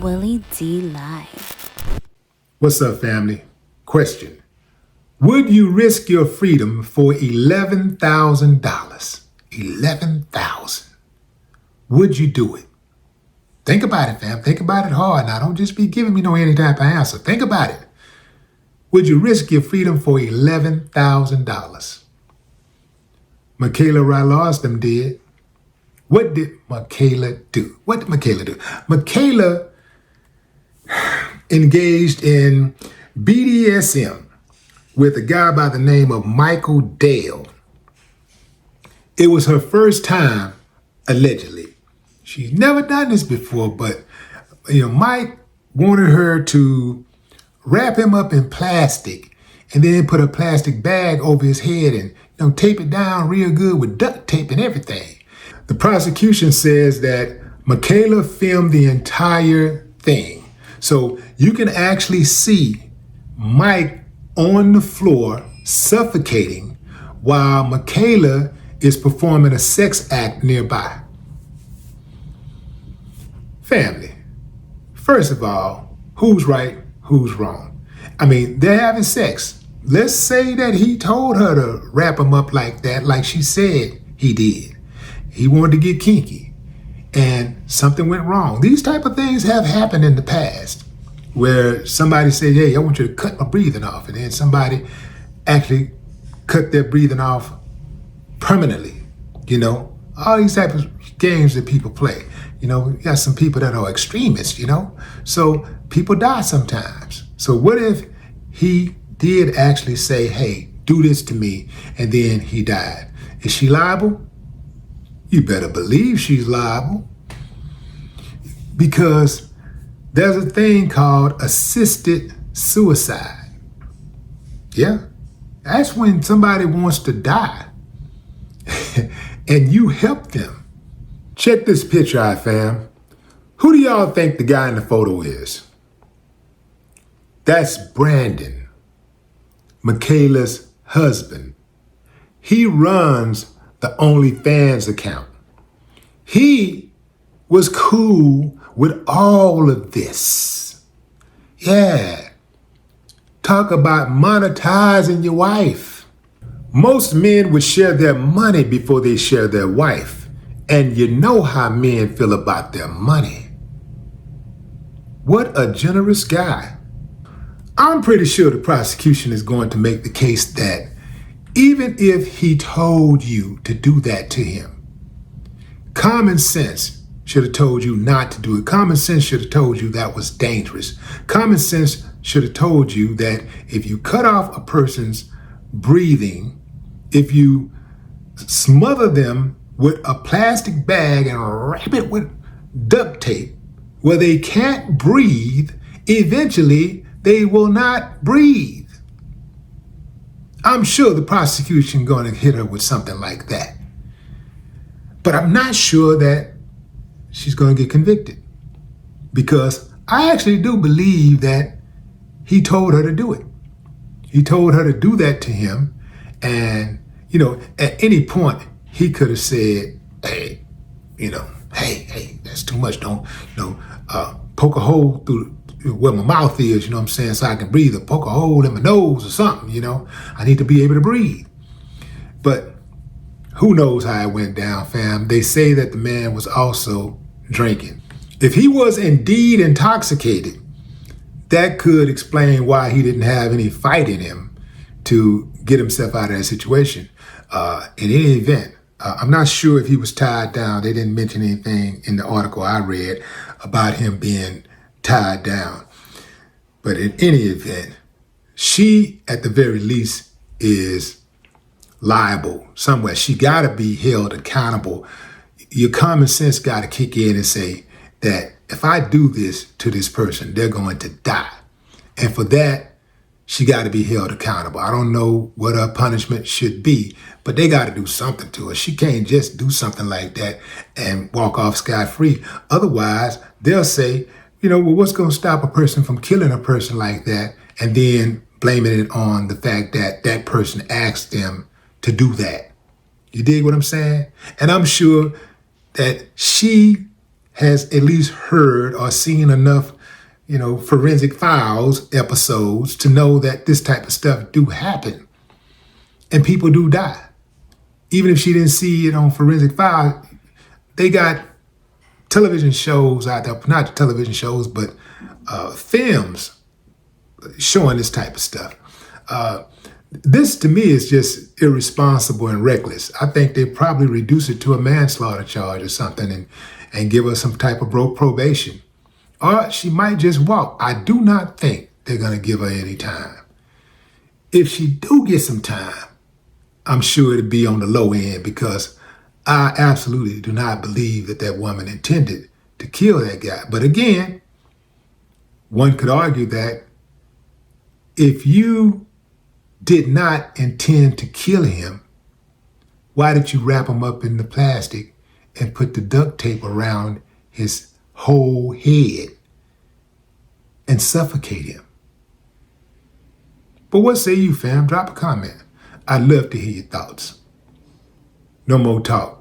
Willie D Live. What's up, family? Question. Would you risk your freedom for $11,000? $11,000. Would you do it? Think about it, fam. Think about it hard. Now, don't just be giving me no any type of answer. Think about it. Would you risk your freedom for $11,000? Michaela Rylostom did. What did Michaela do? What did Michaela do? Michaela engaged in BDSM with a guy by the name of Michael Dale. It was her first time, allegedly. She's never done this before, but Mike wanted her to wrap him up in plastic and then put a plastic bag over his head and tape it down real good with duct tape and everything. The prosecution says that Michaela filmed the entire thing. So you can actually see Mike on the floor suffocating while Michaela is performing a sex act nearby. Family, first of all, who's right, who's wrong? I mean, they're having sex. Let's say that he told her to wrap him up like that, like she said he did. He wanted to get kinky and something went wrong. These type of things have happened in the past where somebody said, hey, I want you to cut my breathing off. And then somebody actually cut their breathing off permanently. All these type of games that people play. You got some people that are extremists, so people die sometimes. So what if he did actually say, hey, do this to me, and then he died? Is she liable? You better believe she's liable, because there's a thing called assisted suicide. Yeah, that's when somebody wants to die and you help them. Check this picture out, fam. Who do y'all think the guy in the photo is? That's Brandon, Michaela's husband. He runs the OnlyFans account. He was cool with all of this. Yeah. Talk about monetizing your wife. Most men would share their money before they share their wife. And you know how men feel about their money. What a generous guy. I'm pretty sure the prosecution is going to make the case that even if he told you to do that to him, common sense should have told you not to do it. Common sense should have told you that was dangerous. Common sense should have told you that if you cut off a person's breathing, if you smother them with a plastic bag and wrap it with duct tape where they can't breathe, eventually they will not breathe. I'm sure the prosecution going to hit her with something like that. But I'm not sure that she's going to get convicted, because I actually do believe that he told her to do it. He told her to do that to him. And, at any point he could have said, hey, hey, that's too much. Don't, poke a hole through where my mouth is, so I can breathe, or poke a hole in my nose or something, I need to be able to breathe. But who knows how it went down, fam. They say that the man was also drinking. If he was indeed intoxicated, that could explain why he didn't have any fight in him to get himself out of that situation. In any event, I'm not sure if he was tied down. They didn't mention anything in the article I read about him being tied down. But in any event, she, at the very least, is liable somewhere. She got to be held accountable. Your common sense got to kick in and say that if I do this to this person, they're going to die. And for that, she got to be held accountable. I don't know what her punishment should be, but they got to do something to her. She can't just do something like that and walk off scot-free. Otherwise, they'll say, what's going to stop a person from killing a person like that, and then blaming it on the fact that that person asked them to do that. You dig what I'm saying? And I'm sure that she has at least heard or seen enough forensic files episodes to know that this type of stuff do happen and people do die. Even if she didn't see it on forensic files, they got television shows out there, not television shows, but films showing this type of stuff. This to me is just irresponsible and reckless. I think they probably reduce it to a manslaughter charge or something and give her some type of probation. Or she might just walk. I do not think they're going to give her any time. If she do get some time, I'm sure it'll be on the low end, because I absolutely do not believe that woman intended to kill that guy. But again, one could argue that if you did not intend to kill him, why did you wrap him up in the plastic and put the duct tape around his whole head and suffocate him? But what say you, fam? Drop a comment. I'd love to hear your thoughts. No more talk.